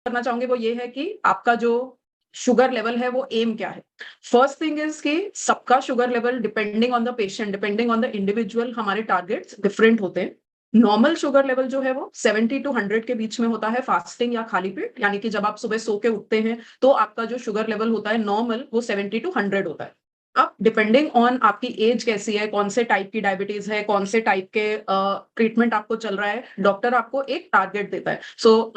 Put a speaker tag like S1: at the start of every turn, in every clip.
S1: करना चाहूंगी वो ये है कि आपका जो शुगर लेवल है वो एम क्या है। फर्स्ट थिंग इज कि सबका sugar level depending on the patient, depending on the individual, हमारे टारगेट्स डिफरेंट होते हैं। नॉर्मल शुगर लेवल जो है वो 70 to 100 के बीच में होता है फास्टिंग या खाली पेट, यानी कि जब आप सुबह सो के उठते हैं तो आपका जो शुगर लेवल होता है नॉर्मल वो 70 to 100 होता है। अब डिपेंडिंग ऑन आपकी एज कैसी है, कौन से टाइप की डायबिटीज है, कौन से टाइप के ट्रीटमेंट आपको चल रहा है, डॉक्टर आपको एक टारगेट देता है।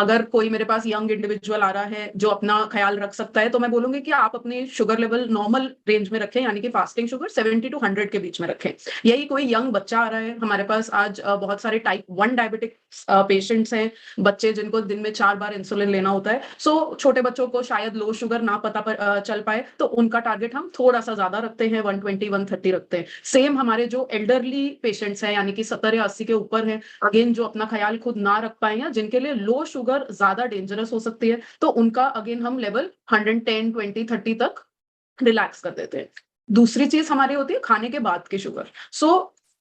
S1: अगर कोई मेरे पास यंग इंडिविजुअल आ रहा है जो अपना ख्याल रख सकता है तो मैं बोलूंगी कि आप अपनी शुगर लेवल नॉर्मल रेंज में रखें, यानी कि फास्टिंग शुगर 70 to 100 के बीच में रखें। यही कोई यंग बच्चा आ रहा है हमारे पास, आज बहुत सारे टाइप 1 डायबिटिक पेशेंट्स हैं, बच्चे जिनको दिन में 4 बार इंसुलिन लेना होता है। छोटे बच्चों को शायद लो शुगर ना पता चल पाए तो उनका टारगेट हम थोड़ा सा ज्यादा रखते हैं, 120 130 रखते हैं। सेम हमारे जो एल्डरली पेशेंट्स हैं, यानी कि 70 या 80 के ऊपर हैं, अगेन जो अपना ख्याल खुद ना रख पाए या जिनके लिए लो शुगर ज्यादा डेंजरस हो सकती है, तो उनका अगेन हम लेवल 110 20 30 तक रिलैक्स कर देते हैं। दूसरी चीज हमारी होती है खाने के बाद की शुगर।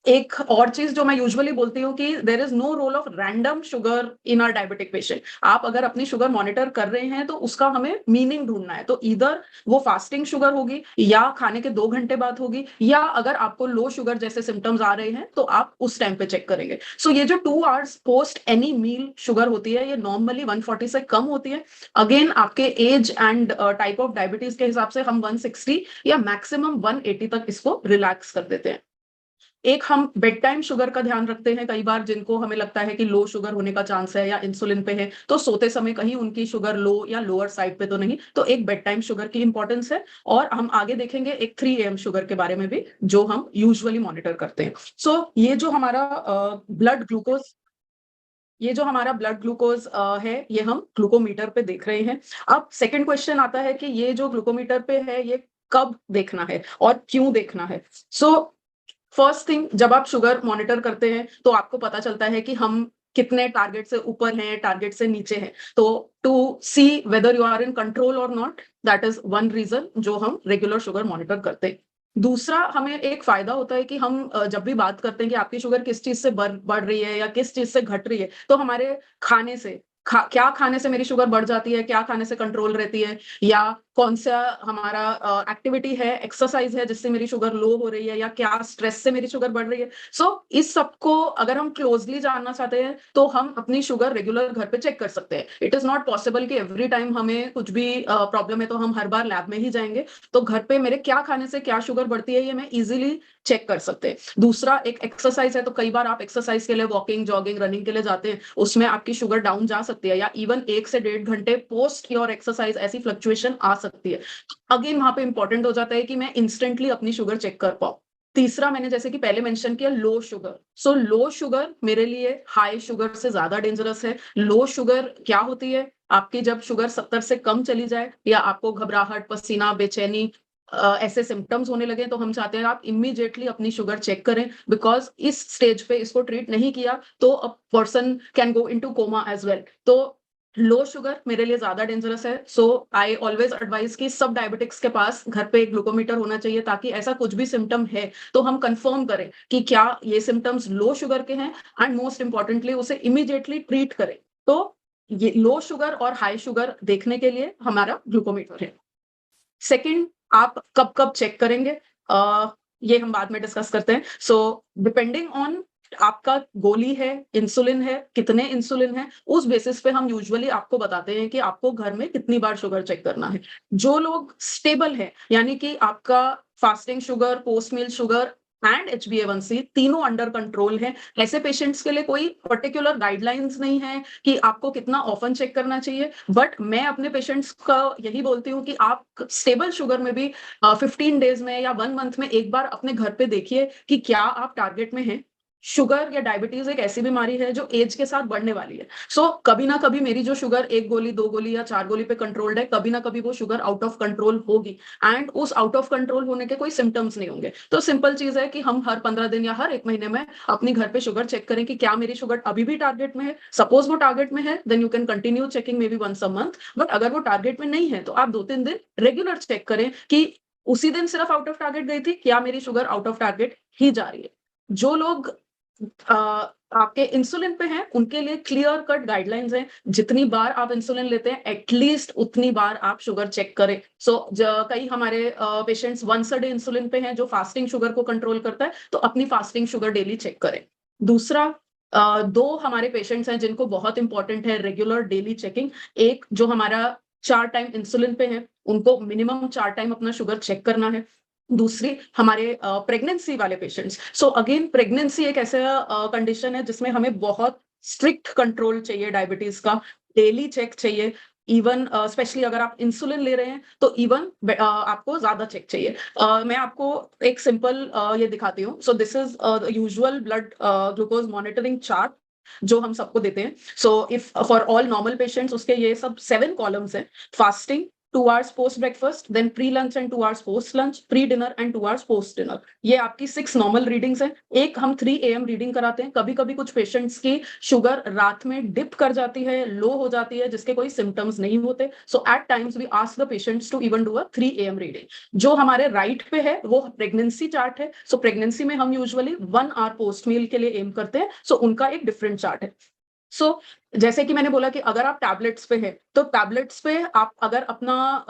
S1: एक और चीज जो मैं यूजुअली बोलती हूँ कि there is no role of random sugar in our diabetic patient. आप अगर अपनी शुगर मॉनिटर कर रहे हैं तो उसका हमें मीनिंग ढूंढना है। तो इधर वो फास्टिंग शुगर होगी या खाने के 2 घंटे बाद होगी, या अगर आपको लो शुगर जैसे सिम्टम्स आ रहे हैं तो आप उस टाइम पे चेक करेंगे। ये जो 2 hours post any meal sugar होती है ये नॉर्मली 140 से कम होती है। अगेन आपके age and type of diabetes के हिसाब से हम 160 या मैक्सिमम 180 तक इसको रिलैक्स कर देते हैं। एक हम बेड टाइम शुगर का ध्यान रखते हैं, कई बार जिनको हमें लगता है कि लो शुगर होने का चांस है या इंसुलिन पे है तो सोते समय कहीं उनकी शुगर लो या लोअर साइड पे तो नहीं, तो एक बेड टाइम शुगर की इंपॉर्टेंस है। और हम आगे देखेंगे एक 3 AM शुगर के बारे में भी जो हम यूजुअली मॉनिटर करते हैं। ये जो हमारा ब्लड ग्लूकोज, ये जो हमारा ब्लड ग्लूकोज है ये हम ग्लूकोमीटर पे देख रहे हैं। अब सेकंड क्वेश्चन आता है कि ये जो ग्लूकोमीटर पे है ये कब देखना है और क्यों देखना है। सो फर्स्ट थिंग, जब आप शुगर मॉनिटर करते हैं तो आपको पता चलता है कि हम कितने टारगेट से ऊपर हैं, टारगेट से नीचे हैं। तो to see whether you are in control or not, that is one reason जो हम रेगुलर शुगर मॉनिटर करते हैं। दूसरा, हमें एक फायदा होता है कि हम जब भी बात करते हैं कि आपकी शुगर किस चीज से बढ़ रही है या किस चीज से घट रही है, तो हमारे खाने से क्या खाने से मेरी शुगर बढ़ जाती है, क्या खाने से कंट्रोल रहती है, या कौन सा हमारा एक्टिविटी है, एक्सरसाइज है जिससे मेरी शुगर लो हो रही है, या क्या स्ट्रेस से मेरी शुगर बढ़ रही है। इस सबको अगर हम क्लोजली जानना चाहते हैं तो हम अपनी शुगर रेगुलर घर पे चेक कर सकते हैं। इट इज नॉट पॉसिबल कि एवरी टाइम हमें कुछ भी प्रॉब्लम है तो हम हर बार लैब में ही जाएंगे। तो घर पे मेरे क्या खाने से क्या शुगर बढ़ती है ये मैं इजीली चेक कर सकते हैं। दूसरा, एक एक्सरसाइज है, तो कई बार आप एक्सरसाइज के लिए वॉकिंग जॉगिंग रनिंग के लिए जाते हैं, उसमें आपकी शुगर डाउन जा सकती है, या इवन 1 से 1.5 घंटे पोस्ट योर एक्सरसाइज ऐसी फ्लक्चुएशन आ सकती है। अगेन वहां पे इंपॉर्टेंट हो जाता है कि मैं इंस्टेंटली अपनी शुगर चेक कर पाऊं। तीसरा, मैंने जैसे कि पहले मेंशन किया, लो शुगर। लो शुगर मेरे लिए हाई शुगर से ज्यादा डेंजरस है। लो शुगर क्या होती है, आपकी जब शुगर 70 से कम चली जाए या आपको घबराहट, पसीना, बेचैनी ऐसे सिम्टम्स होने लगे तो हम चाहते हैं आप इमीडिएटली अपनी शुगर चेक करें, बिकॉज इस स्टेज पे इसको ट्रीट नहीं किया तो a person can go into coma as well. तो लो शुगर मेरे लिए ज्यादा डेंजरस है। आई ऑलवेज एडवाइज कि सब डायबिटिक्स के पास घर पे एक ग्लूकोमीटर होना चाहिए, ताकि ऐसा कुछ भी सिम्टम है तो हम कंफर्म करें कि क्या ये सिम्टम्स लो शुगर के हैं, एंड मोस्ट इंपॉर्टेंटली उसे इमीडिएटली ट्रीट करें। तो ये लो शुगर और हाई शुगर देखने के लिए हमारा ग्लूकोमीटर है। सेकंड, आप कब कब चेक करेंगे, ये हम बाद में डिस्कस करते हैं। डिपेंडिंग ऑन आपका गोली है, इंसुलिन है, कितने इंसुलिन है, उस बेसिस पे हम यूजुअली आपको बताते हैं कि आपको घर में कितनी बार शुगर चेक करना है। जो लोग स्टेबल है, यानी कि आपका fasting sugar, post meal sugar and HbA1c तीनों अंडर कंट्रोल है, ऐसे पेशेंट्स के लिए कोई पर्टिकुलर गाइडलाइंस नहीं है कि आपको कितना ऑफन चेक करना चाहिए। बट मैं अपने पेशेंट्स का यही बोलती हूँ कि आप स्टेबल शुगर में भी 15 डेज में या 1 मंथ में एक बार अपने घर पे देखिए कि क्या आप टारगेट में हैं। शुगर या डायबिटीज एक ऐसी बीमारी है जो एज के साथ बढ़ने वाली है। कभी ना कभी मेरी जो शुगर 1 गोली 2 गोली या 4 गोली पे कंट्रोल्ड है, कभी ना कभी वो शुगर आउट ऑफ कंट्रोल होगी, एंड उस आउट ऑफ कंट्रोल होने के कोई सिम्टम्स नहीं होंगे। तो सिंपल चीज है कि हम हर 15 दिन या हर 1 महीने में अपनी घर पे शुगर चेक करें कि क्या मेरी शुगर अभी भी टारगेट में है। सपोज वो टारगेट में है, then you can continue checking maybe once a month. But अगर वो टारगेट में नहीं है तो आप 2-3 दिन रेगुलर चेक करें कि उसी दिन सिर्फ आउट ऑफ टारगेट गई थी, क्या मेरी शुगर आउट ऑफ टारगेट ही जा रही है। जो लोग आपके इंसुलिन पे हैं, उनके लिए क्लियर कट गाइडलाइंस हैं। जितनी बार आप इंसुलिन लेते हैं, एटलीस्ट उतनी बार आप शुगर चेक करें। कई हमारे patients once a day insulin पे हैं, जो फास्टिंग शुगर को कंट्रोल करता है, तो अपनी फास्टिंग शुगर डेली चेक करें। दूसरा, 2 हमारे पेशेंट्स हैं जिनको बहुत इंपॉर्टेंट है रेगुलर डेली चेकिंग। एक जो हमारा 4 टाइम इंसुलिन पे है, उनको मिनिमम 4 टाइम अपना शुगर चेक करना है। दूसरी हमारे प्रेगनेंसी वाले पेशेंट्स। सो अगेन प्रेगनेंसी एक ऐसा कंडीशन है जिसमें हमें बहुत स्ट्रिक्ट कंट्रोल चाहिए डायबिटीज का, डेली चेक चाहिए। इवन स्पेशली अगर आप इंसुलिन ले रहे हैं तो इवन आपको ज्यादा चेक चाहिए। मैं आपको एक सिंपल ये दिखाती हूँ। So this is usual blood glucose monitoring chart जो हम सबको देते हैं। So if for all normal patients उसके ये सब 7 कॉलम्स हैं। Fasting, 2 hours post breakfast, then pre lunch and 2 hours post lunch, pre dinner and 2 hours post dinner। ये आपकी 6 नॉर्मल रीडिंग्स हैं। एक हम 3 AM रीडिंग कराते हैं। कभी कभी कुछ पेशेंट्स की शुगर रात में डिप कर जाती है, लो हो जाती है, जिसके कोई सिम्टम्स नहीं होते। So at times we ask the patients to even do a 3 AM reading. जो हमारे राइट पे है वो प्रेगनेंसी चार्ट है। सो प्रेगनेंसी में हम यूजुअली 1 hour पोस्ट मील के लिए एम करते हैं। सो उनका एक डिफरेंट चार्ट है। सो जैसे कि मैंने बोला कि अगर आप टैबलेट्स पे हैं, तो टैबलेट्स पे आप अगर अपना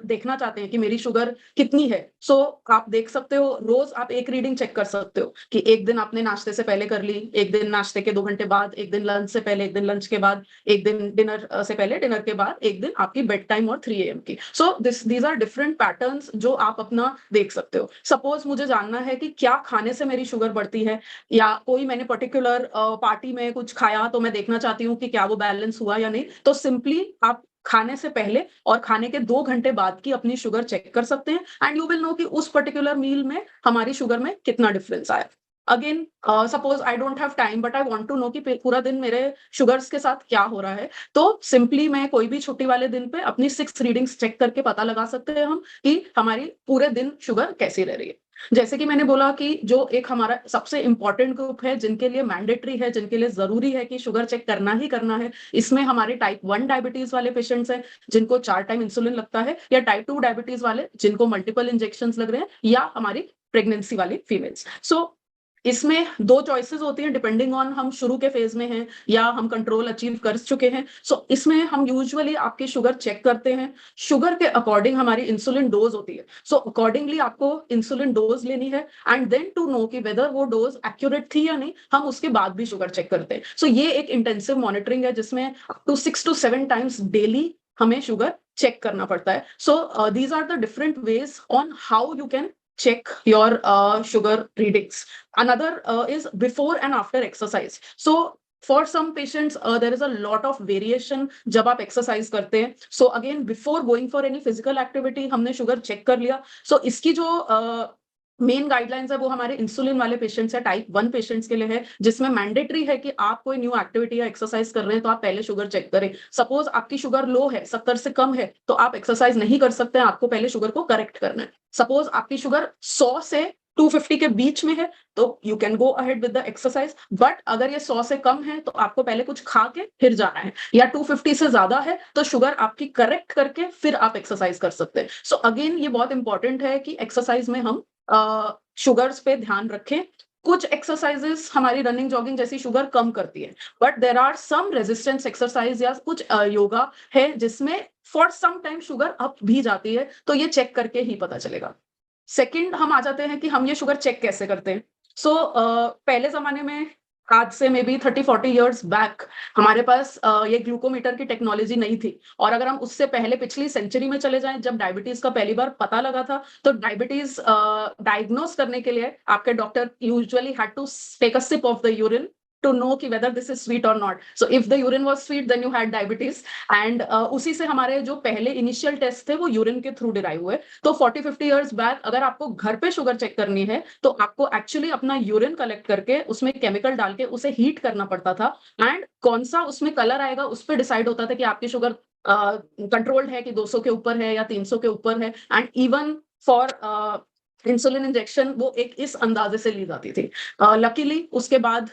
S1: देखना चाहते हैं कि मेरी शुगर कितनी है, सो आप देख सकते हो, रोज आप एक रीडिंग चेक कर सकते हो कि एक दिन आपने नाश्ते से पहले कर ली, एक दिन नाश्ते के 2 घंटे बाद, एक दिन लंच से पहले, एक दिन लंच के बाद, एक दिन डिनर से पहले, डिनर के बाद, एक दिन आपकी बेड टाइम और 3 AM की। So these are different patterns जो आप अपना देख सकते हो। सपोज मुझे जानना है कि क्या खाने से मेरी शुगर बढ़ती है, या कोई मैंने पर्टिकुलर पार्टी में कुछ खाया तो मैं देखना चाहती हूँ कि क्या वो बैलेंस हुआ या नहीं, तो सिंपली आप खाने से पहले और खाने के 2 घंटे बाद की अपनी शुगर चेक कर सकते हैं, एंड यू विल नो कि उस पर्टिकुलर मील में हमारी शुगर में कितना डिफरेंस आया। Again suppose I don't have time but I want to know कि पूरा दिन मेरे शुगर्स के साथ क्या हो रहा है, तो सिंपली मैं कोई भी छुट्टी वाले दिन पे अपनी 6 रीडिंग्स चेक करके पता लगा सकते हैं हम कि हमारी पूरे दिन शुगर कैसी रह रही है। जैसे कि मैंने बोला कि जो एक हमारा सबसे इंपॉर्टेंट ग्रुप है जिनके लिए मैंडेटरी है, जिनके लिए जरूरी है कि शुगर चेक करना ही करना है, इसमें हमारे टाइप 1 डायबिटीज वाले पेशेंट्स हैं जिनको 4 टाइम इंसुलिन लगता है, या टाइप 2 डायबिटीज वाले जिनको मल्टीपल इंजेक्शन लग रहे हैं, या हमारी प्रेगनेंसी वाली फीमेल्स। सो इसमें 2 चॉइसेस होती हैं डिपेंडिंग ऑन हम शुरू के फेज में हैं या हम कंट्रोल अचीव कर चुके हैं। सो इसमें हम यूजुअली आपकी शुगर चेक करते हैं। शुगर के अकॉर्डिंग हमारी इंसुलिन डोज होती है। सो अकॉर्डिंगली आपको इंसुलिन डोज लेनी है, एंड देन टू नो कि वेदर वो डोज एक्यूरेट थी या नहीं, हम उसके बाद भी शुगर चेक करते हैं। सो ये एक इंटेंसिव मॉनिटरिंग है जिसमें up to 6 to 7 times daily हमें शुगर चेक करना पड़ता है। So these are the different ways on how you can check your sugar readings. Another is before and after exercise. So for some patients there is a lot of variation जब आप exercise करते हैं। So again before going for any physical activity हमने sugar check कर लिया। So इसकी जो main guidelines है वो हमारे इंसुलिन वाले पेशेंट्स है, टाइप 1 पेशेंट्स के लिए है, जिसमें मैंडेटरी है कि आप कोई न्यू एक्टिविटी या एक्सरसाइज कर रहे हैं तो आप पहले शुगर चेक करें। सपोज आपकी शुगर लो है, 70 से कम है, तो आप एक्सरसाइज नहीं कर सकते हैं, आपको पहले शुगर को करेक्ट करना है। सपोज आपकी शुगर 100 से 250 के बीच में है, तो you can go ahead with the exercise. But अगर ये 100 से कम है तो आपको पहले कुछ खा के फिर जाना है, या 250 से ज्यादा है तो शुगर आपकी करेक्ट करके फिर आप एक्सरसाइज कर सकते हैं। सो अगेन ये बहुत इंपॉर्टेंट है कि एक्सरसाइज में हम शुगर्स पे ध्यान रखें। कुछ एक्सरसाइजेस हमारी रनिंग जॉगिंग जैसी शुगर कम करती है, but there are some resistance exercise या कुछ योगा है जिसमें for some time sugar up भी जाती है, तो ये चेक करके ही पता चलेगा। सेकंड हम आ जाते हैं कि हम ये शुगर चेक कैसे करते हैं। सो पहले जमाने में, आज से मे बी 30-40 ईयर्स बैक, हमारे पास ये ग्लूकोमीटर की टेक्नोलॉजी नहीं थी। और अगर हम उससे पहले पिछली सेंचुरी में चले जाएं, जब डायबिटीज का पहली बार पता लगा था, तो डायबिटीज डायग्नोस करने के लिए आपके doctor usually had to take a sip of the urine to know कि whether this is sweet or not. So if the urine was sweet, then you had diabetes. And उसी से हमारे जो पहले इनिशियल टेस्ट थे वो urine के through derive हुए। तो 40-50 इयर्स बैक अगर आपको घर पे शुगर चेक करनी है तो आपको एक्चुअली अपना यूरिन कलेक्ट करके उसमें केमिकल डाल के उसे हीट करना पड़ता था, एंड कौन सा उसमें कलर आएगा उस पर डिसाइड होता था कि आपकी शुगर कंट्रोल्ड है कि 200 के ऊपर है या 300 के ऊपर है। And even for insulin injection वो एक इस अंदाजे से ली जाती थी। लकीली उसके बाद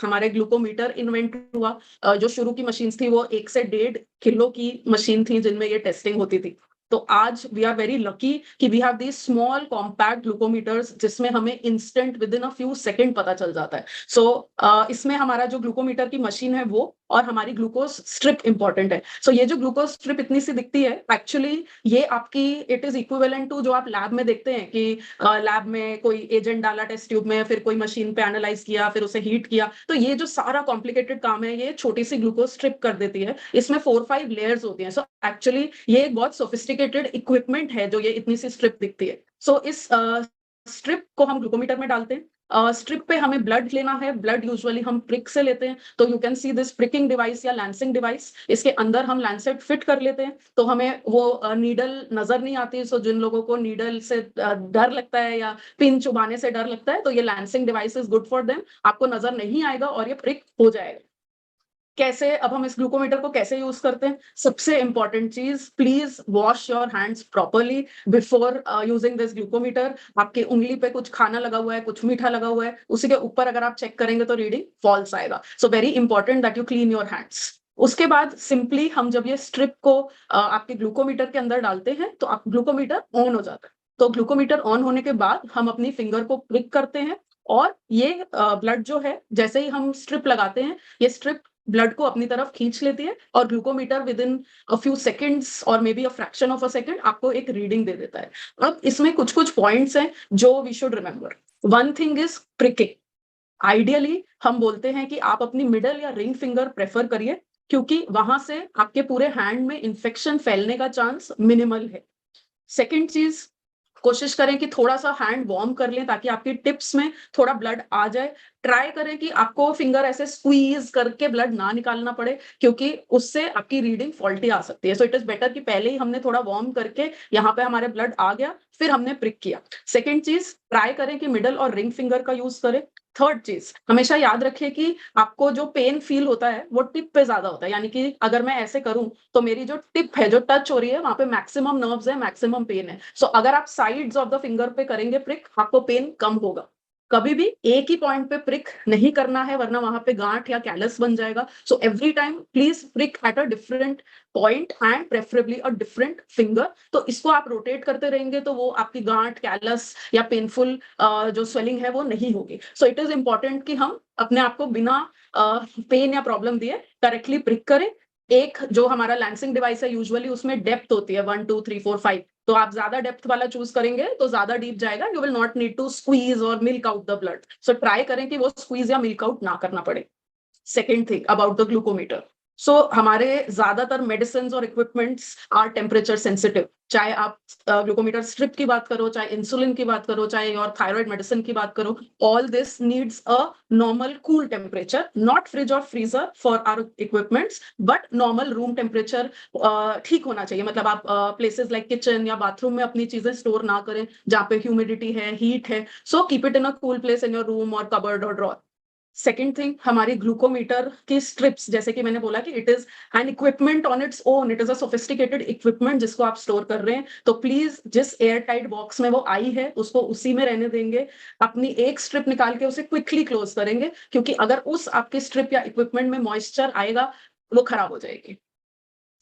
S1: हमारे ग्लूकोमीटर इन्वेंट हुआ। जो शुरू की मशीन थी वो 1 से 1.5 किलो की मशीन थी जिनमें ये टेस्टिंग होती थी। तो आज वी आर वेरी लकी कि we have these small compact glucometers जिसमें हमें instant within a few second पता चल जाता है. सो इसमें हमारा जो ग्लूकोमीटर की मशीन है वो और हमारी ग्लूकोज स्ट्रिप इंपॉर्टेंट है. सो ये जो ग्लूकोज स्ट्रिप इतनी सी दिखती है, एक्चुअली ये आपकी इट इज इक्विवेलेंट टू जो आप लैब में देखते हैं कि लैब में कोई एजेंट डाला टेस्ट ट्यूब में, फिर कोई मशीन पे एनालाइज किया, फिर उसे हीट किया. तो ये जो सारा कॉम्प्लिकेटेड काम है ये छोटी सी ग्लूकोज स्ट्रिप कर देती है. इसमें 4-5 लेयर्स होती हैं. सो एक्चुअली ये एक बहुत सोफिस्टिकेटेड इक्विपमेंट है जो ये इतनी सी स्ट्रिप दिखती है. सो इस स्ट्रिप को हम ग्लूकोमीटर में डालते हैं. स्ट्रिप पे हमें ब्लड लेना है. ब्लड यूजुअली हम प्रिक से लेते हैं. तो you can see this pricking device या लैंसिंग डिवाइस. इसके अंदर हम लैंसेट फिट कर लेते हैं तो हमें वो नीडल नजर नहीं आती. सो जिन लोगों को नीडल से डर लगता है या पिन चुबाने से डर लगता है तो ये lancing device is good for them. आपको नजर नहीं आएगा और ये प्रिक हो जाएगा. कैसे अब हम इस ग्लूकोमीटर को कैसे यूज करते हैं? सबसे इंपॉर्टेंट चीज, please wash your hands properly before using this glucometer. आपकी उंगली पे कुछ खाना लगा हुआ है, कुछ मीठा लगा हुआ है, उसी के ऊपर अगर आप चेक करेंगे तो रीडिंग फॉल्स आएगा. सो very important that you clean your hands. उसके बाद सिंपली हम जब ये स्ट्रिप को आपके ग्लूकोमीटर के अंदर डालते हैं तो आप ग्लूकोमीटर ऑन हो जाता है. तो ग्लूकोमीटर ऑन होने के बाद हम अपनी फिंगर को प्रिक करते हैं और ये ब्लड जो है जैसे ही हम स्ट्रिप लगाते हैं ये स्ट्रिप ब्लड को अपनी तरफ खींच लेती है और glucometer within a few seconds or maybe a fraction of a second आपको एक रीडिंग दे देता है. अब इसमें कुछ कुछ पॉइंट्स हैं जो we should remember. One thing is pricking. Ideally हम बोलते हैं कि आप अपनी मिडल या रिंग फिंगर प्रेफर करिए क्योंकि वहां से आपके पूरे हैंड में इंफेक्शन फैलने का चांस मिनिमल है. सेकेंड चीज, कोशिश करें कि थोड़ा सा हैंड वार्म कर लें ताकि आपकी टिप्स में थोड़ा ब्लड आ जाए. ट्राई करें कि आपको फिंगर ऐसे स्क्वीज करके ब्लड ना निकालना पड़े क्योंकि उससे आपकी रीडिंग फॉल्टी आ सकती है. सो इट इज बेटर कि पहले ही हमने थोड़ा वार्म करके यहाँ पे हमारे ब्लड आ गया फिर हमने प्रिक किया. सेकेंड चीज, ट्राई करें कि मिडल और रिंग फिंगर का यूज करें. थर्ड चीज, हमेशा याद रखिए कि आपको जो पेन फील होता है वो टिप पे ज्यादा होता है. यानी कि अगर मैं ऐसे करूं तो मेरी जो टिप है जो टच हो रही है वहां पे मैक्सिमम नर्व्स है, मैक्सिमम पेन है. सो अगर आप साइड्स ऑफ द फिंगर पे करेंगे प्रिक आपको पेन कम होगा. कभी भी एक ही पॉइंट पे प्रिक नहीं करना है वरना वहां पे गांठ या कैलस बन जाएगा. So every time please prick at a different point and preferably a different finger. तो इसको आप रोटेट करते रहेंगे तो वो आपकी गांठ, कैलस या पेनफुल जो स्वेलिंग है वो नहीं होगी. सो इट इज इंपॉर्टेंट कि हम अपने आप को बिना पेन या प्रॉब्लम दिए करेक्टली प्रिक करें. एक जो हमारा लैंसिंग डिवाइस है यूजुअली उसमें डेप्थ होती है 1 2 3 4 5. तो आप ज्यादा डेप्थ वाला चूज करेंगे तो ज्यादा डीप जाएगा. You will not need to squeeze or milk out the blood. So try करें कि वो स्क्वीज या मिल्क आउट ना करना पड़े. Second thing about the glucometer. So हमारे ज्यादातर मेडिसिन और इक्विपमेंट्स आर टेम्परेचर सेंसिटिव. चाहे आप ग्लूकोमीटर स्ट्रिप की बात करो, चाहे इंसुलिन की बात करो, चाहे और थायराइड मेडिसिन की बात करो, all this needs a normal cool temperature. Not fridge or freezer for our equipments but normal room temperature ठीक होना चाहिए. मतलब आप प्लेसेस लाइक किचन या बाथरूम में अपनी चीजें स्टोर ना करें जहाँ पे ह्यूमिडिटी है, हीट है. So keep it in a cool place in your room और कबर्ड और ड्रॉर. सेकेंड थिंग, हमारी ग्लूकोमीटर की स्ट्रिप्स जैसे कि मैंने बोला कि it is an equipment on its own. It is a sophisticated equipment जिसको आप स्टोर कर रहे हैं. तो प्लीज जिस एयर टाइट बॉक्स में वो आई है उसको उसी में रहने देंगे. अपनी एक स्ट्रिप निकाल के उसे क्विकली क्लोज करेंगे क्योंकि अगर उस आपकी स्ट्रिप या इक्विपमेंट में मॉइस्चर आएगा वो खराब हो जाएगी.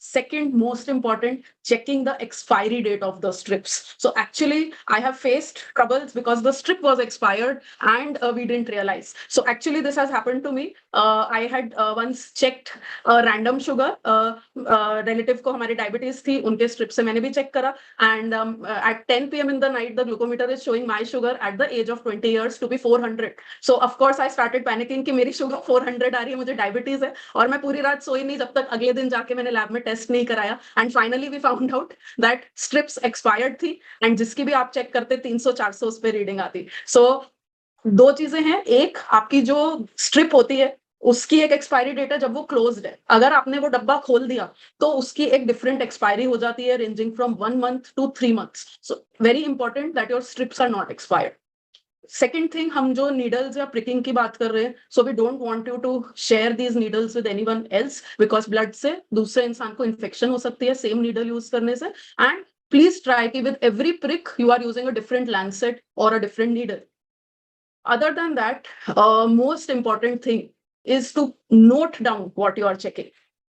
S1: Second most important, checking the expiry date of the strips. So actually I have faced troubles because the strip was expired and we didn't realize. So actually this has happened to me. I had once checked random sugar. Relative को हमारी diabetes थी, उनके strip से मैंने भी check करा and at 10 p.m. in the night the glucometer is showing my sugar at the age of 20 years to be 400. So of course I started panicking कि मेरी sugar 400 आ रही है, मुझे diabetes है और मैं पूरी रात सोई नहीं जब तक अगले दिन जाके मैंने लैब में टेस्ट नहीं कराया. And finally we found out that strips expired थी एंड जिसकी भी आप चेक करते 300-400 उस पे रीडिंग आती. सो दो चीजें हैं, एक आपकी जो स्ट्रिप होती है उसकी एक एक्सपायरी डेट है जब वो क्लोज्ड है. अगर आपने वो डब्बा खोल दिया तो उसकी एक डिफरेंट एक्सपायरी हो जाती है ranging from 1 month to 3 months. So very important that your strips are not expired. Second thing, हम जो नीडल्स या प्रिकिंग की बात कर रहे हैं, so we don't want you to share these needles with anyone else because blood से दूसरे इंसान को इन्फेक्शन हो सकती है सेम नीडल यूज करने से. एंड प्लीज ट्राई कि with every prick you are using a different lancet or a different needle. Other than that, most important thing is to note down what you are checking.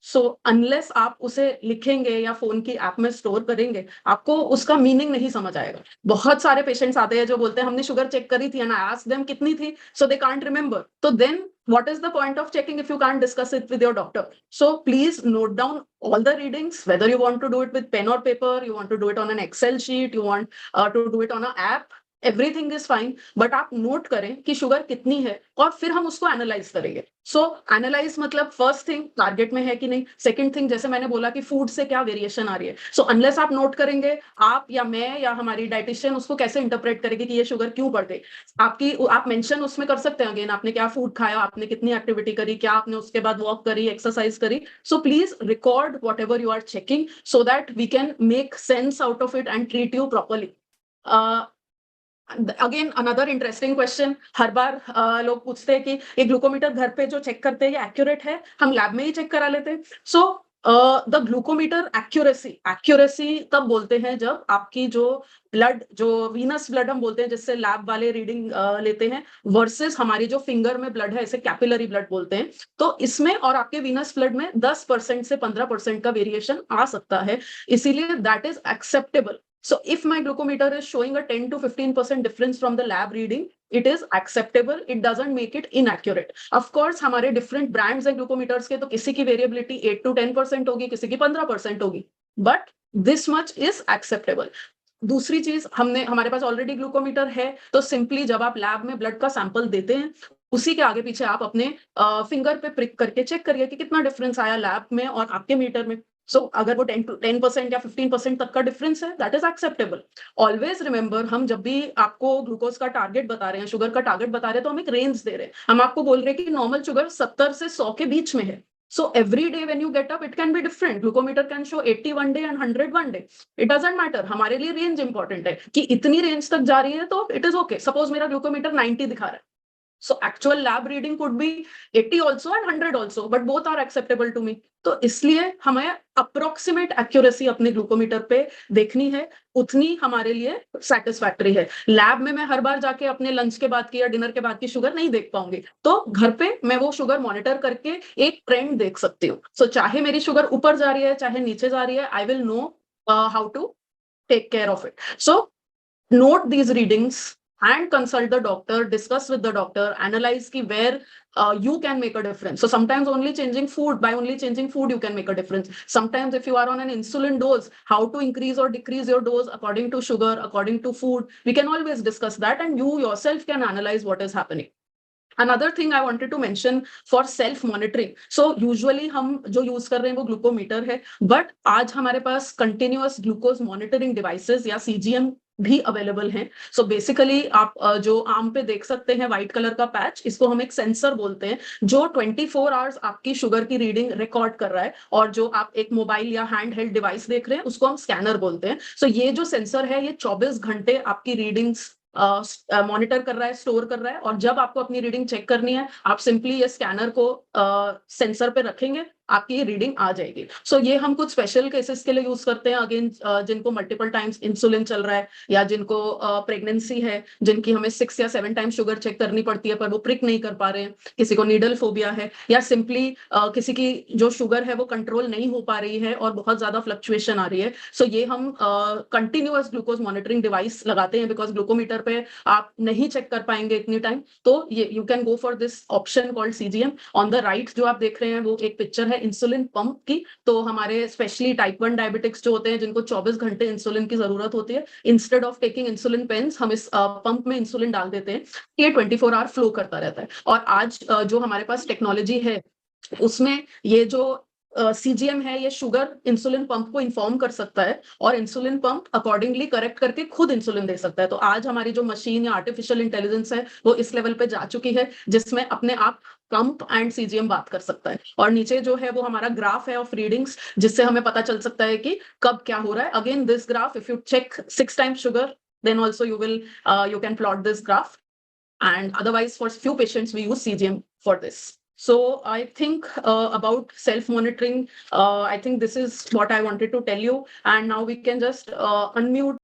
S1: So unless आप उसे लिखेंगे या phone की app में store करेंगे, आपको उसका meaning नहीं समझ आएगा। बहुत सारे पेशेंट्स आते हैं जो बोलते हैं हमने शुगर चेक करी थी एंड आई आस्क्ड देम कितनी थी, सो दे कांट रिमेंबर। तो then what is the point of checking if you can't discuss it with your doctor? So please note down all the readings, whether you want to do it with pen or paper, you want to do it on an Excel sheet, you want to do it on an app, everything is fine, but आप note करें कि sugar कितनी है और फिर हम उसको analyse करेंगे। सो एनालाइज मतलब फर्स्ट थिंग टारगेट में है कि नहीं, सेकंड थिंग जैसे मैंने बोला कि फूड से क्या वेरिएशन आ रही है। सो अनलेस आप नोट करेंगे, आप या मैं या हमारी डाइटिशियन उसको कैसे इंटरप्रेट करेगी कि ये शुगर क्यों बढ़ गई। आप मेंशन उसमें कर सकते हैं अगेन, आपने क्या फूड खाया, आपने कितनी एक्टिविटी करी, क्या आपने उसके बाद वॉक करी, एक्सरसाइज करी। So please record whatever you are checking so that we can make sense out of it and treat you properly. Again another interesting question, हर बार लोग पूछते हैं कि ये ग्लूकोमीटर घर पे जो चेक करते हैं ये एक्यूरेट है, हम लैब में ही चेक करा लेते हैं। सो द ग्लूकोमीटर एक्यूरेसी तब बोलते हैं जब आपकी जो ब्लड, जो वीनस ब्लड हम बोलते हैं जिससे लैब वाले रीडिंग लेते हैं, वर्सेस हमारी जो फिंगर में ब्लड है इसे कैपिलरी ब्लड बोलते हैं। तो इसमें और आपके वीनस ब्लड में 10% से 15% का वेरिएशन आ सकता है, इसीलिए that is acceptable. So if my glucometer is showing a 10 to 15% difference from the lab reading, it is acceptable. It doesn't make it inaccurate. Of course, हमारे different brands हैं glucometers के, तो किसी की variability 8 to 10% होगी, किसी की 15% होगी, but this much is acceptable. दूसरी चीज, हमारे पास ऑलरेडी ग्लूकोमीटर है, तो सिंपली जब आप लैब में ब्लड का सैंपल देते हैं, उसी के आगे पीछे आप अपने फिंगर पे प्रिक करके चेक करिए कि कितना डिफरेंस आया लैब में और आपके मीटर में। सो अगर वो 10% या 15% तक का डिफरेंस है, that is acceptable. Always remember, हम जब भी आपको ग्लूकोज का टारगेट बता रहे हैं, शुगर का टारगेट बता रहे हैं, तो हम एक रेंज दे रहे हैं। हम आपको बोल रहे हैं कि नॉर्मल शुगर 70 से 100 के बीच में है। So every day when you get up, it can be different. Glucometer can show 80 one day and 100 one day. It doesn't matter. हमारे लिए रेंज इंपॉर्टेंट है कि इतनी रेंज तक जा रही है तो इट इज ओके। सपोज मेरा ग्लूकोमीटर 90 दिखा रहा है, so actual lab reading could be 80 also and 100 also, but both are acceptable to me. तो इसलिए हमें अप्रोक्सीमेट एक्यूरेसी अपने ग्लूकोमीटर पे देखनी है, उतनी हमारे लिए सेटिस्फैक्टरी है। लैब में मैं हर बार जाके अपने लंच के बाद की या डिनर के बाद की शुगर नहीं देख पाऊंगी, तो घर पे मैं वो शुगर मॉनिटर करके एक ट्रेंड देख सकती हूँ। सो चाहे मेरी शुगर ऊपर जा रही है चाहे नीचे जा रही है, I will know how to take care of it. So note these readings and consult the doctor, discuss with the doctor, analyze ki where you can make a difference. So sometimes only changing food, by only changing food you can make a difference. Sometimes if you are on an insulin dose, how to increase or decrease your dose according to sugar, according to food, we can always discuss that and you yourself can analyze what is happening. Another thing I wanted to mention for self monitoring. So usually हम जो use कर रहे हैं वो glucometer है, but आज हमारे पास continuous glucose monitoring devices या सीजीएम भी अवेलेबल हैं। सो बेसिकली आप जो आर्म पे देख सकते हैं व्हाइट कलर का पैच, इसको हम एक सेंसर बोलते हैं, जो 24 आवर्स आपकी शुगर की रीडिंग रिकॉर्ड कर रहा है। और जो आप एक मोबाइल या हैंड हेल्ड डिवाइस देख रहे हैं उसको हम स्कैनर बोलते हैं। सो ये जो सेंसर है ये 24 घंटे आपकी रीडिंग्स मॉनिटर कर रहा है, स्टोर कर रहा है, और जब आपको अपनी रीडिंग चेक करनी है आप सिंपली ये स्कैनर को सेंसर पे रखेंगे, आपकी ये रीडिंग आ जाएगी। सो ये हम कुछ स्पेशल केसेस के लिए यूज करते हैं, अगेन जिनको मल्टीपल टाइम्स इंसुलिन चल रहा है या जिनको प्रेगनेंसी है, जिनकी हमें 6 या 7 टाइम्स शुगर चेक करनी पड़ती है पर वो प्रिक नहीं कर पा रहे हैं, किसी को नीडल फोबिया है, या सिंपली किसी की जो शुगर है वो कंट्रोल नहीं हो पा रही है और बहुत ज्यादा फ्लक्चुएशन आ रही है। सो ये हम कंटिन्यूअस ग्लूकोज मॉनिटरिंग डिवाइस लगाते हैं, बिकॉज ग्लूकोमीटर पे आप नहीं चेक कर पाएंगे इतनी टाइम, तो ये you can go for this option called CGM. On the right जो आप देख रहे हैं वो एक पिक्चर है इंसुलिन पंप की। तो हमारे स्पेशली टाइप 1 डायबिटिक्स जो होते हैं जिनको 24 घंटे इंसुलिन की जरूरत होती है, instead of taking insulin pens हम इस पंप में इंसुलिन डाल देते हैं, ये 24 आवर फ्लो करता रहता है। और आज जो हमारे पास टेक्नोलॉजी है उसमें ये जो सीजीएम है ये शुगर इंसुलिन पंप को इन्फॉर्म कर सकता है और इंसुलिन पंप अकॉर्डिंगली करेक्ट करके खुद इंसुलिन दे सकता है। तो आज हमारी जो मशीन या आर्टिफिशियल इंटेलिजेंस है वो इस लेवल पे जा चुकी है जिसमें अपने आप पंप एंड सीजीएम बात कर सकता है। और नीचे जो है वो हमारा ग्राफ है ऑफ रीडिंग्स, जिससे हमें पता चल सकता है कि कब क्या हो रहा है। Again this graph, if you check 6 times sugar, then also you can plot this graph, and otherwise for few patients we use CGM for this. So I think about self monitoring, I think this is what I wanted to tell you, and now we can just unmute